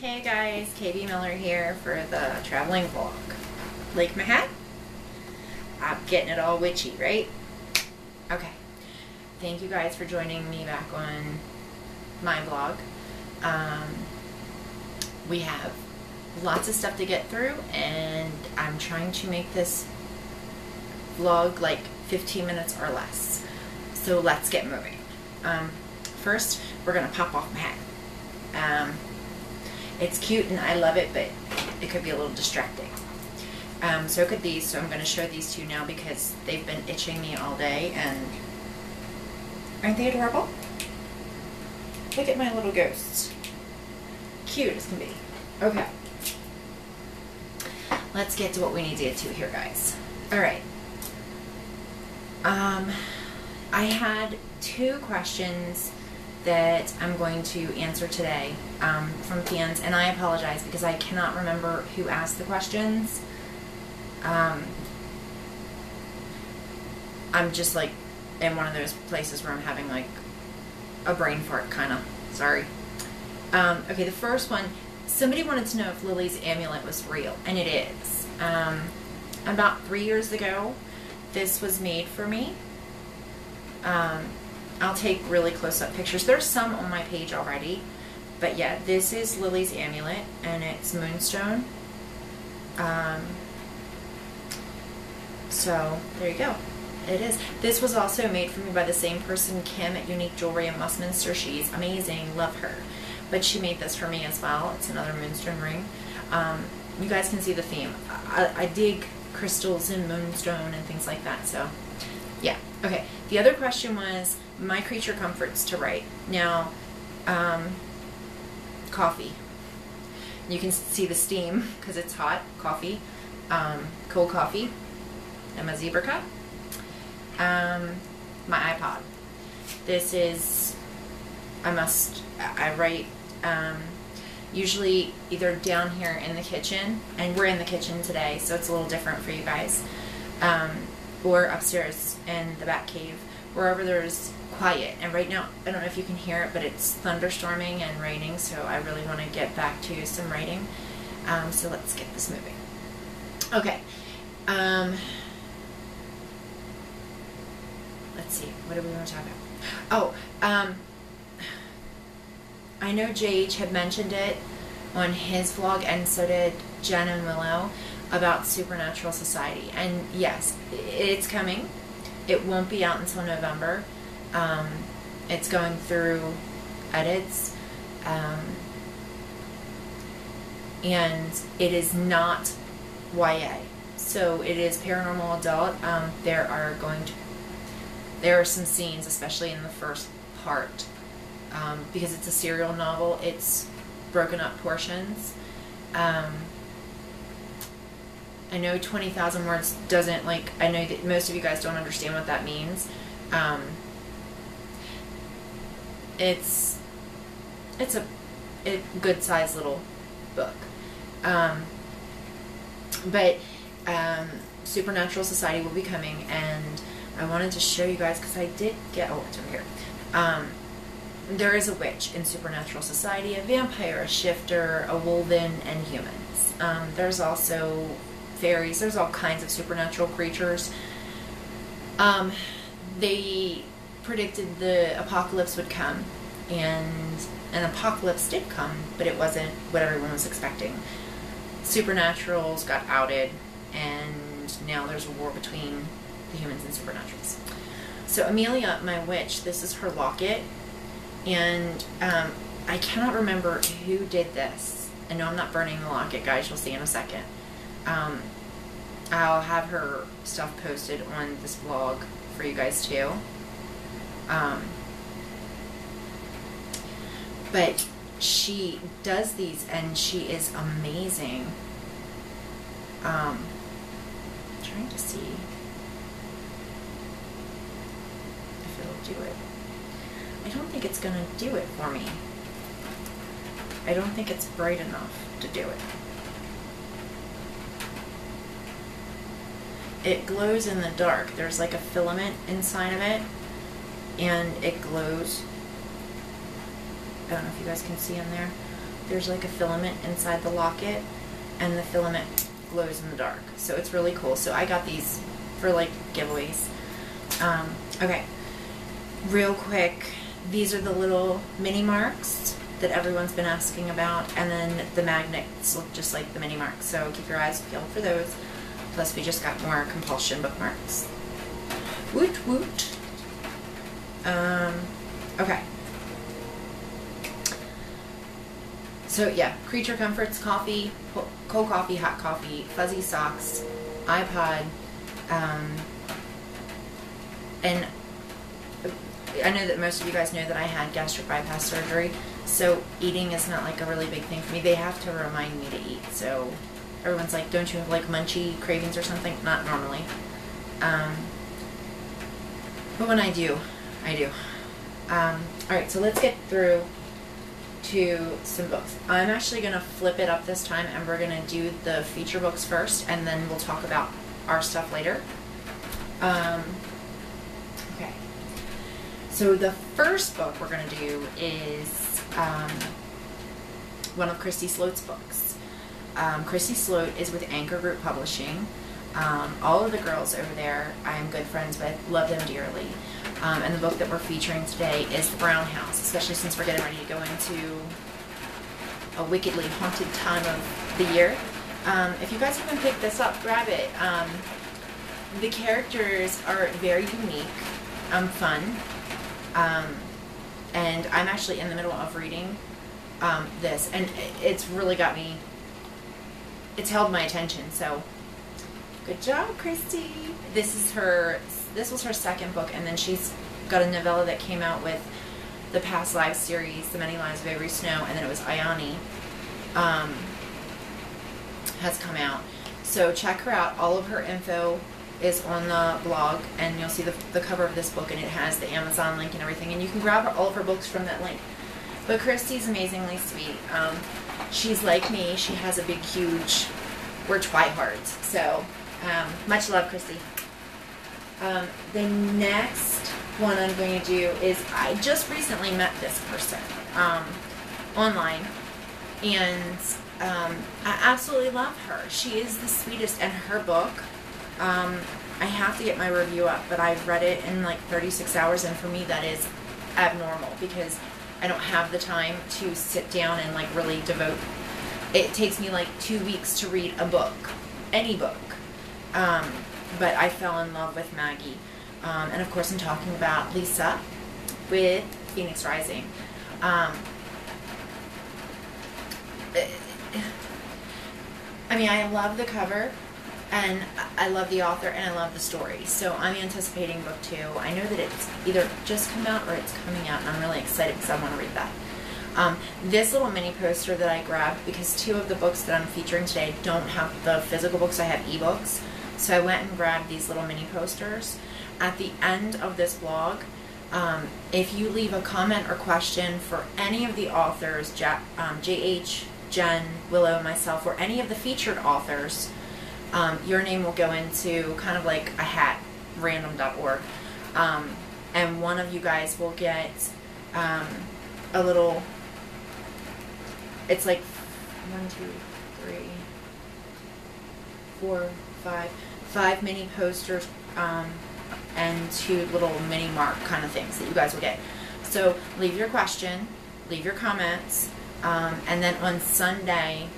Hey guys, KB Miller here for the traveling vlog. Lake Mahat? I'm getting it all witchy, right? Okay. Thank you guys for joining me back on my vlog. We have lots of stuff to get through, and I'm trying to make this vlog like 15 minutes or less. So let's get moving. First, we're gonna pop off my hat. It's cute and I love it, but it could be a little distracting. So could these, so I'm going to show these to you now because they've been itching me all day, and aren't they adorable? Look at my little ghosts. Cute as can be. Okay. Let's get to what we need to get to here, guys. Alright. I had two questions that I'm going to answer today from fans, and I apologize because I cannot remember who asked the questions. I'm just like in one of those places where I'm having like a brain fart, kind of. Sorry. Okay, the first one, somebody wanted to know if Lily's amulet was real, and it is. About 3 years ago, this was made for me. I'll take really close-up pictures. There's some on my page already, but yeah, this is Lily's amulet, and it's moonstone. So there you go. It is. This was also made for me by the same person, Kim at Unique Jewelry in Westminster. She's amazing. Love her. But she made this for me as well. It's another moonstone ring. You guys can see the theme. I dig crystals and moonstone and things like that. So yeah. Okay. The other question was my creature comforts to write. Now, coffee. You can see the steam because it's hot. Coffee. Cold coffee. And my zebra cup. My iPod. This is, I write usually either down here in the kitchen, and we're in the kitchen today, so it's a little different for you guys, or upstairs in the back cave, wherever there's quiet. And right now, I don't know if you can hear it, but it's thunderstorming and raining, so I really want to get back to some writing. So let's get this moving. Okay. Let's see, what do we want to talk about? Oh, I know JH had mentioned it on his vlog, and so did Jen and Willow, about Supernatural Society. And yes, it's coming. It won't be out until November. It's going through edits. And it is not YA. So it is paranormal adult. There are some scenes, especially in the first part, because it's a serial novel, it's broken up portions. I know 20,000 words doesn't, like, I know that most of you guys don't understand what that means. It's a good sized little book. But Supernatural Society will be coming, and I wanted to show you guys because I did get, oh, it's over here. There is a witch in Supernatural Society, a vampire, a shifter, a wolven, and humans. There's also fairies. There's all kinds of supernatural creatures. They predicted the apocalypse would come, and an apocalypse did come, but it wasn't what everyone was expecting. Supernaturals got outed, and now there's a war between the humans and supernaturals. So Amelia, my witch, this is her locket, and I cannot remember who did this. I know I'm not burning the locket, guys. You'll see in a second. I'll have her stuff posted on this blog for you guys too. But she does these, and she is amazing. I'm trying to see if it'll do it. I don't think it's going to do it for me. I don't think it's bright enough to do it. It glows in the dark. There's like a filament inside of it, and it glows. I don't know if you guys can see in there. there's like a filament inside the locket, and the filament glows in the dark. So it's really cool. So I got these for like giveaways. Okay, real quick, these are the little mini marks that everyone's been asking about, and then the magnets look just like the mini marks, so keep your eyes peeled for those. Plus we just got more compulsion bookmarks. Woot woot. Okay. So yeah, Creature Comforts coffee, cold coffee, hot coffee, fuzzy socks, iPod, and I know that most of you guys know that I had gastric bypass surgery, so eating is not like a really big thing for me. They have to remind me to eat, so everyone's like, don't you have like munchy cravings or something? Not normally. But when I do, I do. Alright, so let's get through to some books. I'm actually going to flip it up this time, and we're going to do the feature books first, and then we'll talk about our stuff later. Okay. So the first book we're going to do is one of Christy Sloat's books. Christy Sloat is with Anchor Group Publishing. All of the girls over there I am good friends with, love them dearly. And the book that we're featuring today is The Brown House, especially since we're getting ready to go into a wickedly haunted time of the year. If you guys haven't picked this up, grab it. The characters are very unique, fun, and I'm actually in the middle of reading this, and it's really got me, it's held my attention, so good job, Christy. This was her second book, and then she's got a novella that came out with the Past Lives series, The Many Lives of Avery Snow, and then it was Ayani has come out. So check her out. All of her info is on the blog, and you'll see the cover of this book, and it has the Amazon link and everything, and you can grab all of her books from that link. But Christy's amazingly sweet. She's like me. She has a big, huge, we're twihards. So much love, Christy. The next one I'm going to do is, I just recently met this person online, and I absolutely love her. She is the sweetest, and her book, I have to get my review up, but I've read it in like 36 hours, and for me that is abnormal because I don't have the time to sit down and like really devote. It takes me like 2 weeks to read a book, any book. But I fell in love with Maggie. And of course I'm talking about Lisa with Phoenix Rising. I mean, I love the cover, and I love the author, and I love the story. So I'm anticipating book 2. I know that it's either just come out or it's coming out, and I'm really excited because I want to read that. This little mini poster that I grabbed, because 2 of the books that I'm featuring today don't have the physical books, I have ebooks. So I went and grabbed these little mini posters. At the end of this blog, if you leave a comment or question for any of the authors, J.H., Jen, Willow, myself, or any of the featured authors, your name will go into kind of like a hat, random.org, and one of you guys will get a little, it's like 1, 2, 3, 4, 5 mini posters, and 2 little mini mark kind of things that you guys will get. So leave your question, leave your comments, and then on Sunday,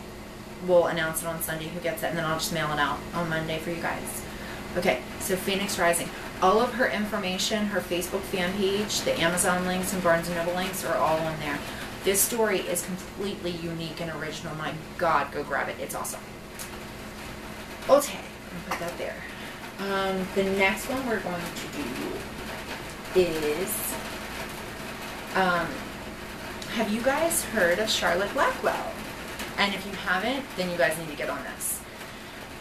we'll announce it on Sunday who gets it, and then I'll just mail it out on Monday for you guys. Okay, so Phoenix Rising. All of her information, her Facebook fan page, the Amazon links and Barnes & Noble links are all on there. This story is completely unique and original. My God, go grab it. It's awesome. Okay, I'll put that there. The next one we're going to do is, have you guys heard of Charlotte Blackwell? And if you haven't, then you guys need to get on this.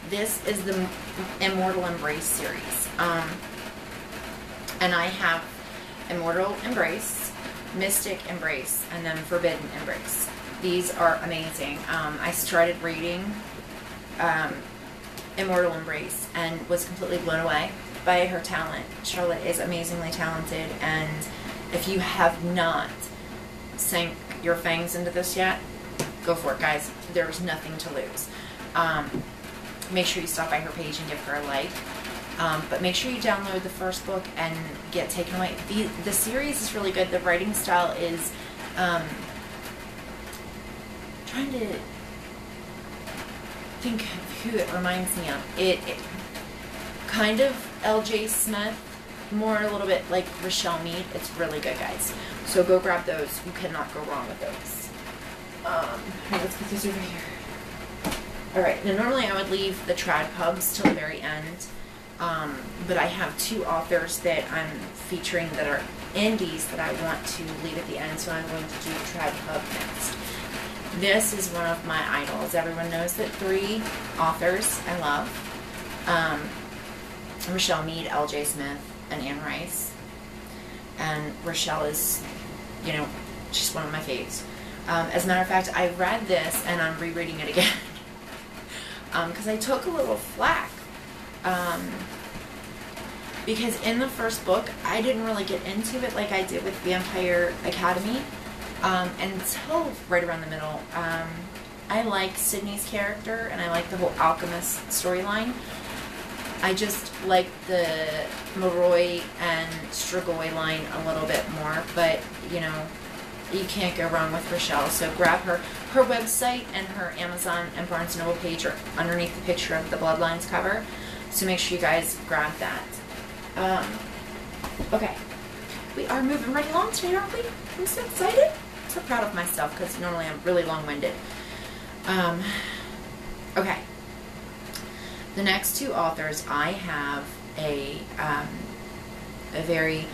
This is the Immortal Embrace series. And I have Immortal Embrace, Mystic Embrace, and then Forbidden Embrace. These are amazing. I started reading Immortal Embrace and was completely blown away by her talent. Charlotte is amazingly talented, and if you have not sank your fangs into this yet, go for it, guys. There's nothing to lose. Make sure you stop by her page and give her a like. But make sure you download the first book and get taken away. The series is really good. The writing style is trying to think of who it reminds me of. It kind of L.J. Smith, more a little bit like Richelle Mead. It's really good, guys. So go grab those. You cannot go wrong with those. Alright, let's put these over here. Alright, now normally I would leave the trad pubs till the very end. But I have 2 authors that I'm featuring that are indies that I want to leave at the end, so I'm going to do Trad Pub next. This is one of my idols. Everyone knows that 3 authors I love. Richelle Mead, L.J. Smith, and Anne Rice. And Richelle is, you know, she's one of my faves. As a matter of fact, I read this and I'm rereading it again. Because I took a little flack. Because in the first book, I didn't really get into it like I did with Vampire Academy until right around the middle. I like Sydney's character, and I like the whole alchemist storyline. I just like the Leroy and Strigoi line a little bit more, but, you know, you can't go wrong with Richelle. So grab her website and her Amazon and Barnes & Noble page are underneath the picture of the Bloodlines cover. So make sure you guys grab that. Okay. We are moving right along today, aren't we? I'm so excited. I'm so proud of myself because normally I'm really long-winded. Okay. The next 2 authors, I have a very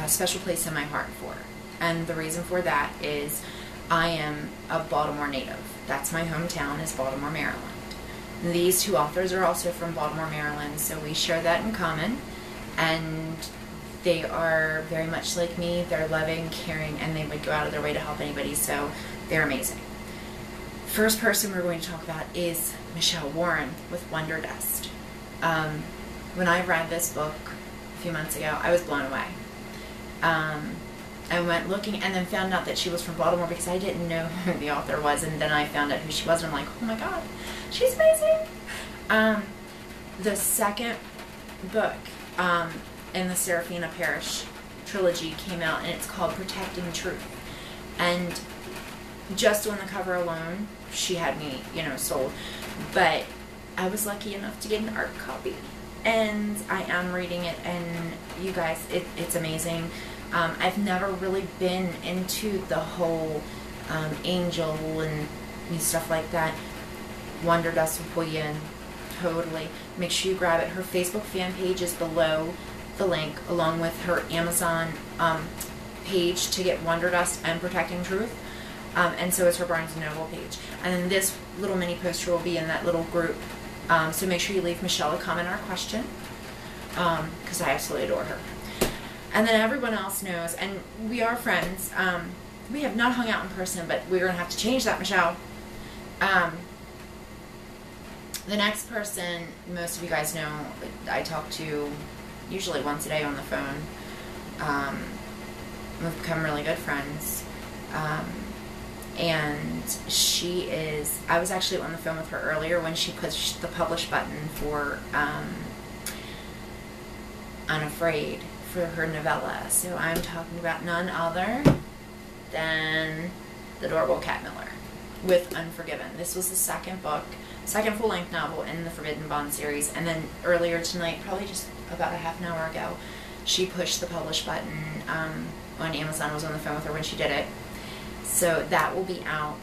special place in my heart for. And the reason for that is I am a Baltimore native. That's my hometown, is Baltimore, Maryland. These 2 authors are also from Baltimore, Maryland, so we share that in common. And they are very much like me. They're loving, caring, and they would go out of their way to help anybody, so they're amazing. First person we're going to talk about is Michelle Warren with Wonder Dust. When I read this book a few months ago, I was blown away. I went looking and then found out that she was from Baltimore because I didn't know who the author was, and then I found out who she was and I'm like, oh my god, she's amazing! The second book in the Serafina Parish trilogy came out, and it's called Protecting Truth. And just on the cover alone, she had me, you know, sold. But I was lucky enough to get an art copy, and I am reading it, and you guys, it's amazing. I've never really been into the whole angel and stuff like that. Wonder Dust will pull you in. Totally. Make sure you grab it. Her Facebook fan page is below the link, along with her Amazon page to get Wonder Dust and Protecting Truth. And so is her Barnes & Noble page. And then this little mini poster will be in that little group. So make sure you leave Michelle a comment or a question, because I absolutely adore her. And then everyone else knows, and we are friends. We have not hung out in person, but we're going to have to change that, Michelle. The next person, most of you guys know, I talk to usually once a day on the phone. We've become really good friends. And she is, I was actually on the phone with her earlier when she pushed the publish button for Unafraid, for her novella. So I'm talking about none other than The Adorable Cat Miller with Unforgiven. This was the second book, second full-length novel in the Forbidden Bond series. And then earlier tonight, probably just about a half an hour ago, she pushed the publish button on Amazon. I was on the phone with her when she did it. So that will be out.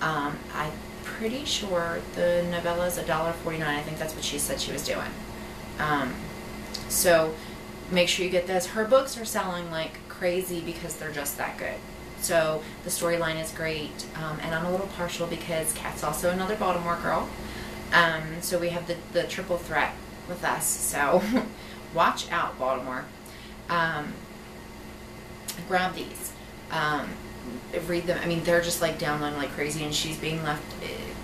I'm pretty sure the novella is $1.49. I think that's what she said she was doing. So make sure you get this. Her books are selling like crazy because they're just that good. So the storyline is great. And I'm a little partial because Kat's also another Baltimore girl. So we have the triple threat with us. So watch out, Baltimore. Grab these. Read them. I mean, they're just like downloading like crazy, and she's being left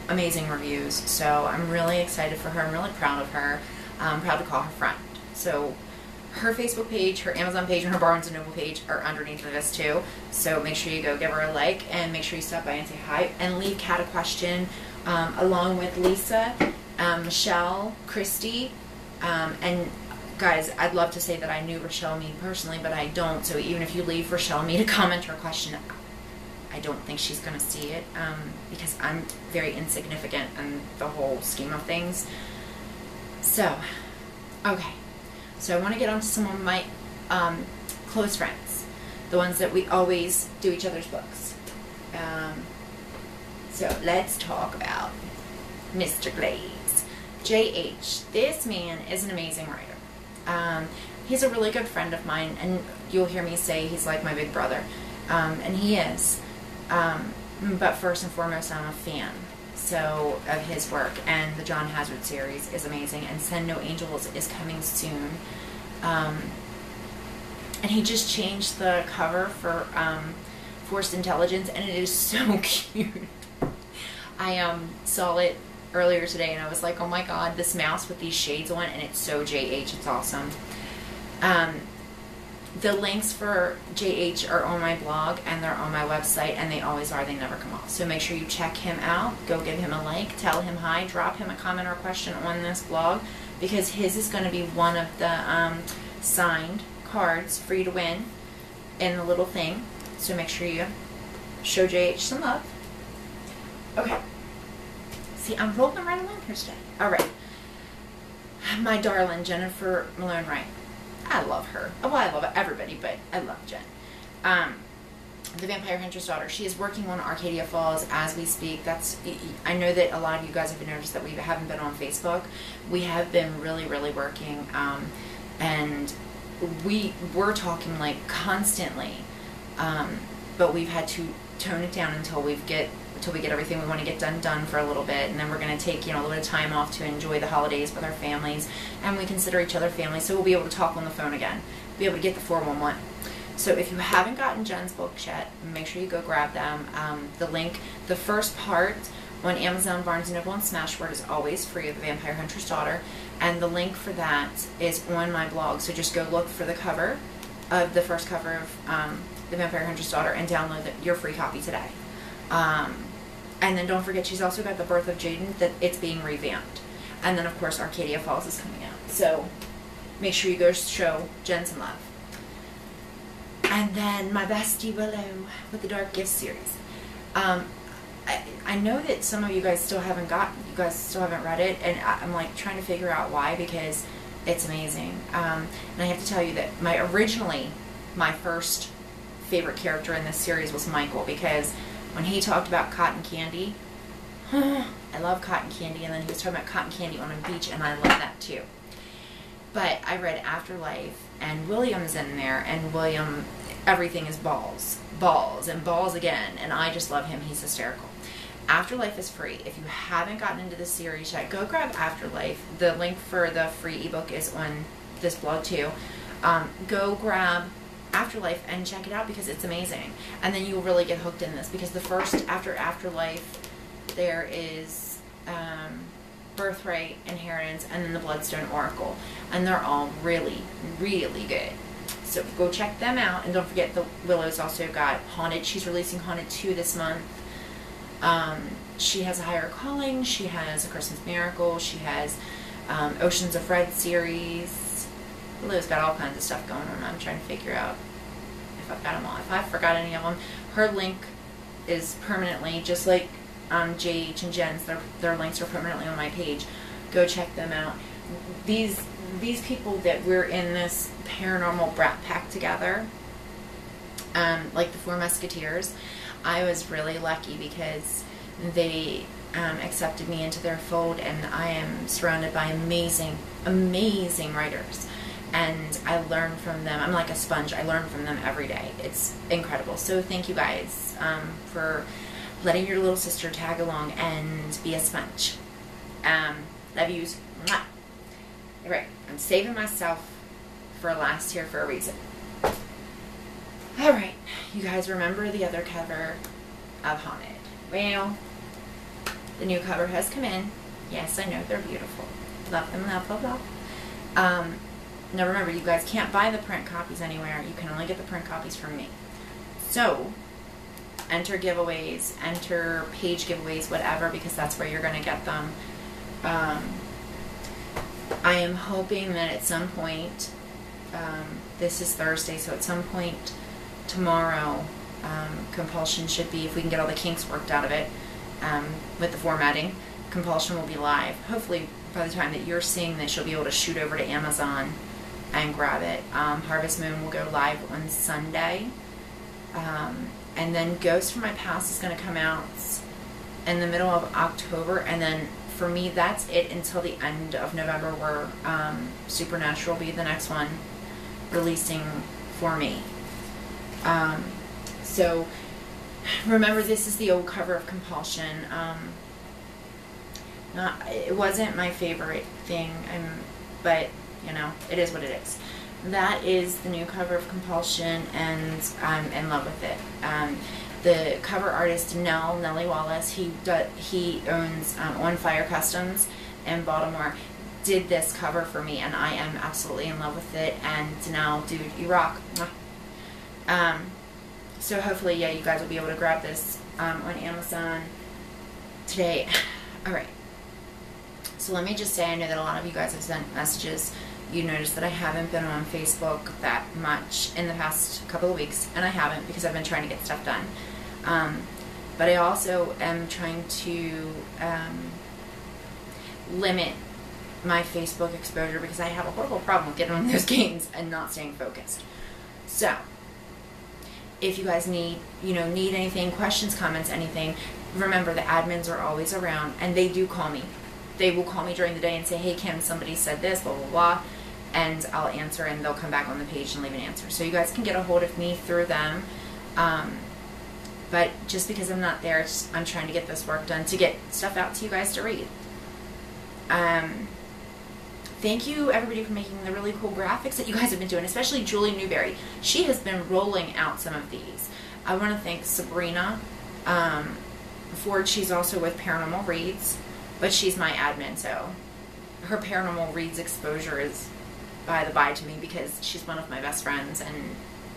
amazing reviews. So I'm really excited for her. I'm really proud of her. I'm proud to call her friend. So her Facebook page, her Amazon page, and her Barnes & Noble page are underneath of this too. So make sure you go give her a like, and make sure you stop by and say hi, and leave Kat a question, along with Lisa, Michelle, Christy, and guys, I'd love to say that I knew Rochelle Mead personally, but I don't. So even if you leave Rochelle Mead a comment or a question, I don't think she's going to see it, because I'm very insignificant in the whole scheme of things. So, okay. So I want to get on to some of my close friends, the ones that we always do each other's books. So let's talk about Mr. Glaze. J.H. This man is an amazing writer. He's a really good friend of mine, and you'll hear me say he's like my big brother. And he is. But first and foremost, I'm a fan of his work, and the John Hazard series is amazing, and Send No Angels is coming soon. And he just changed the cover for Forced Intelligence, and it is so cute. I saw it earlier today, and I was like, oh my god, this mouse with these shades on, and it's so JH, it's awesome. The links for JH are on my blog, and they're on my website, and they always are. They never come off. So make sure you check him out. Go give him a like. Tell him hi. Drop him a comment or a question on this blog, because his is going to be one of the signed cards free to win in the little thing. So make sure you show JH some love. Okay. See, I'm rolling right along here today. All right. My darling Jennifer Malone Wright. I love her. Well, I love everybody, but I love Jen. The Vampire Hunter's Daughter. She is working on Arcadia Falls as we speak. I know that a lot of you guys have noticed that we haven't been on Facebook. We have been really, really working, and we're talking like constantly, but we've had to tone it down until we get everything we want to get done for a little bit, and then we're going to take a little bit of time off to enjoy the holidays with our families, and we consider each other family, so we'll be able to talk on the phone again, be able to get the 411. So if you haven't gotten Jen's books yet, make sure you go grab them. The link, the first part on Amazon, Barnes & Noble, and Smashword is always free, of The Vampire Hunter's Daughter, and the link for that is on my blog, so just go look for the cover of the first cover of The Vampire Hunter's Daughter and download your free copy today. And then don't forget, she's also got The Birth of Jaden, that it's being revamped. And then, of course, Arcadia Falls is coming out. So make sure you go show Jen some love. And then my bestie Willow with the Dark Gifts series. I know that some of you guys still haven't read it, and I'm like trying to figure out why, because it's amazing. And I have to tell you that my first favorite character in this series was Michael, because when he talked about cotton candy, I love cotton candy, and then he was talking about cotton candy on a beach, and I love that too. But I read Afterlife, and William's in there, and William, everything is balls, and balls again, and I just love him. He's hysterical. Afterlife is free. If you haven't gotten into the series yet, go grab Afterlife. The link for the free ebook is on this blog too. Go grab Afterlife and check it out, because it's amazing, and then you'll really get hooked in this, because the first after Afterlife there is Birthright, Inheritance, and then the Bloodstone Oracle, and they're all really, really good. So go check them out, and don't forget the Willow's also got Haunted. She's releasing Haunted 2 this month. She has A Higher Calling, she has A Christmas Miracle, she has Oceans of Red series. Willow's got all kinds of stuff going on. I'm trying to figure out if I've got them all. If I forgot any of them, her link is permanently, just like JH and Jen's, their links are permanently on my page. Go check them out. These people that we're in this paranormal brat pack together, like the Four Musketeers, I was really lucky because they accepted me into their fold, and I am surrounded by amazing, amazing writers. And I learn from them. I'm like a sponge. I learn from them every day. It's incredible. So thank you guys for letting your little sister tag along and be a sponge. Love yous. Mwah. All right. I'm saving myself for last here for a reason. All right. You guys remember the other cover of Haunted? Well, the new cover has come in. Yes, I know. They're beautiful. Love them. Love, love, love. Now remember, you guys can't buy the print copies anywhere. You can only get the print copies from me. So enter giveaways, enter page giveaways, whatever, because that's where you're going to get them. I am hoping that at some point, this is Thursday, so at some point tomorrow, Compulsion should be, if we can get all the kinks worked out of it, with the formatting, Compulsion will be live. Hopefully by the time that you're seeing this, you'll be able to shoot over to Amazon and grab it. Harvest Moon will go live on Sunday. And then Ghost from My Past is going to come out in the middle of October. And then for me, that's it until the end of November, where Supernatural will be the next one releasing for me. So remember, this is the old cover of Compulsion. It wasn't my favorite thing, but you know, it is what it is. That is the new cover of Compulsion, and I'm in love with it. The cover artist Nellie Wallace, he owns On Fire Customs in Baltimore, did this cover for me, and I am absolutely in love with it. And Nell, dude, you rock. So hopefully, yeah, you guys will be able to grab this on Amazon today. All right. So let me just say, I know that a lot of you guys have sent messages. You notice that I haven't been on Facebook that much in the past couple of weeks, and I haven't because I've been trying to get stuff done. But I also am trying to limit my Facebook exposure because I have a horrible problem with getting on those games and not staying focused. So if you guys need anything, questions, comments, anything, remember the admins are always around, and they do call me. They will call me during the day and say, hey Kim, somebody said this, blah, blah, blah, and I'll answer, and they'll come back on the page and leave an answer. So you guys can get a hold of me through them. But just because I'm not there, I'm trying to get this work done to get stuff out to you guys to read. Thank you, everybody, for making the really cool graphics that you guys have been doing, especially Julie Newberry. She has been rolling out some of these. I want to thank Sabrina Ford. She's also with Paranormal Reads, but she's my admin, so her Paranormal Reads exposure is by the by to me because she's one of my best friends,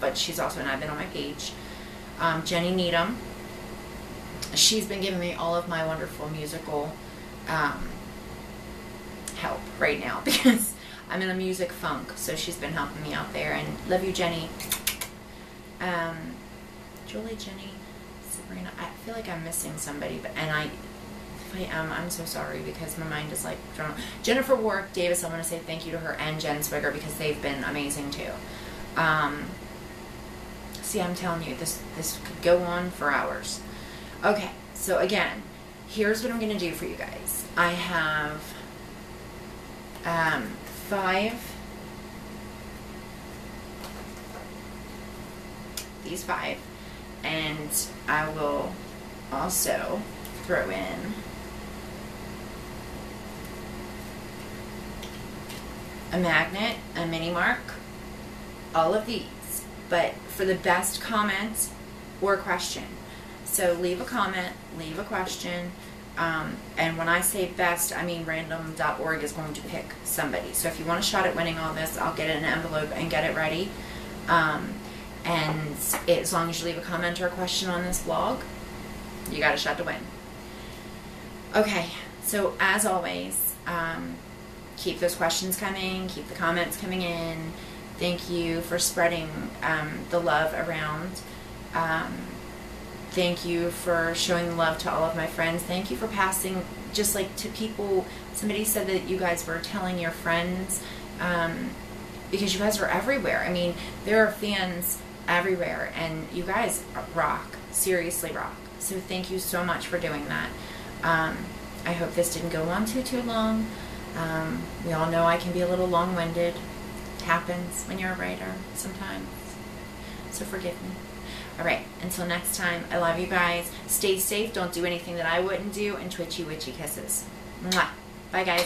but she's also an admin on my page. Jenny Needham, she's been giving me all of my wonderful musical help right now because I'm in a music funk, so she's been helping me out there, and love you, Jenny. Julie, Jenny, Sabrina, I feel like I'm missing somebody, if I am, I'm so sorry because my mind is like drawn. Jennifer Warwick Davis, I want to say thank you to her, and Jen Swigger, because they've been amazing too. See, I'm telling you, this could go on for hours. Okay, so again, here's what I'm going to do for you guys. I have 5, and I will also throw in a magnet, a mini mark, all of these, but for the best comment or question. So leave a comment, leave a question, and when I say best, I mean random.org is going to pick somebody. So if you want a shot at winning all this, I'll get it in an envelope and get it ready. And as long as you leave a comment or a question on this blog, you got a shot to win. Okay, so as always, keep those questions coming, keep the comments coming in. Thank you for spreading the love around. Thank you for showing love to all of my friends. Thank you for passing, just like to people. Somebody said that you guys were telling your friends, because you guys are everywhere. I mean, there are fans everywhere, and you guys rock, seriously rock. So thank you so much for doing that. I hope this didn't go on too long. We all know I can be a little long-winded. It happens when you're a writer sometimes. So forgive me. Alright, until next time, I love you guys. Stay safe, don't do anything that I wouldn't do, and twitchy witchy kisses. Mwah. Bye guys.